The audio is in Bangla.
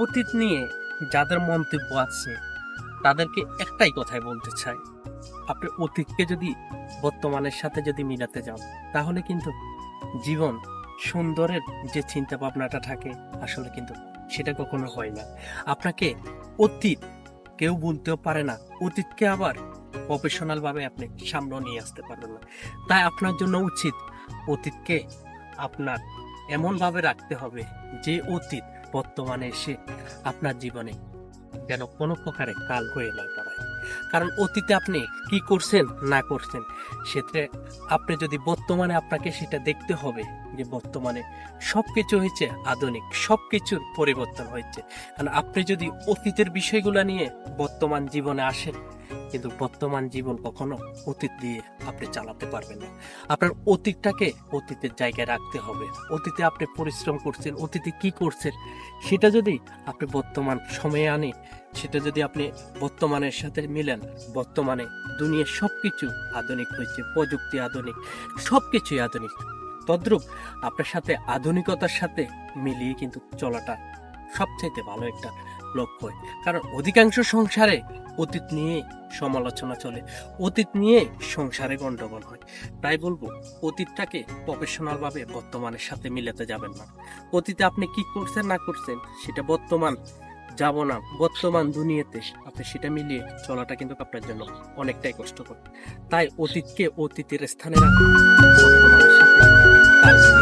অতীত নিয়ে যাদের মন্তব্য আছে তাদেরকে একটাই কথাই বলতে চাই, আপনি অতীতকে যদি বর্তমানের সাথে যদি মিলাতে যান তাহলে কিন্তু জীবন সুন্দরের যে চিন্তা ভাবনাটা থাকে আসলে কিন্তু সেটা কখনো হয় না। আপনাকে অতীত কেউ বলতেও পারে না, অতীতকে আবার প্রফেশনাল ভাবে আপনি সামনে নিয়ে আসতে পারবেন না। তাই আপনার জন্য উচিত অতীতকে আপনার এমন ভাবে রাখতে হবে যে অতীত বর্তমানে এসে আপনার জীবনে যেন কোনো প্রকারে কাল হয়ে না দাঁড়ায়। কারণ অতীতে আপনি কি করছেন না করছেন সেটা আপনি যদি বর্তমানে আপনাকে সেটা দেখতে হবে যে বর্তমানে সবকিছু হয়েছে আধুনিক, সবকিছুর পরিবর্তন হয়েছে। কারণ আপনি যদি অতীতের বিষয়গুলো নিয়ে বর্তমান জীবনে আসেন, কিন্তু বর্তমান জীবন কখনো অতীত দিয়ে আপনি চালাতে পারবেন না। আপনার অতীতটাকে অতীতের জায়গায় রাখতে হবে। অতীতে আপনি পরিশ্রম করছেন, অতীতে কি করছেন সেটা যদি আপনি বর্তমান সময়ে আনে, সেটা যদি আপনি বর্তমানের সাথে মিলেন, বর্তমানে দুনিয়ার সবকিছু আধুনিক হয়েছে, প্রযুক্তি আধুনিক, সবকিছুই আধুনিক। তদ্রূপ আপনার সাথে আধুনিকতার সাথে মিলিয়ে কিন্তু চলাটা সবচাইতে ভালো একটা লক্ষ্য। কারণ অধিকাংশ সংসারে অতীত নিয়ে সমালোচনা চলে, অতীত নিয়ে সংসারে গন্ডগোল হয়। তাই বলবো অতীতটাকে প্রফেশনাল ভাবে বর্তমানের সাথে মিলাতে যাবেন না। অতীতে আপনি কি করছেন না করছেন সেটা বর্তমান যাব না, বর্তমান দুনিয়াতে আপনি সেটা মিলিয়ে চলাটা কিন্তু আপনার জন্য অনেকটাই কষ্টকর। তাই অতীতকে অতীতের স্থানে রাখুন, বর্তমানের সাথে তাল মিলিয়ে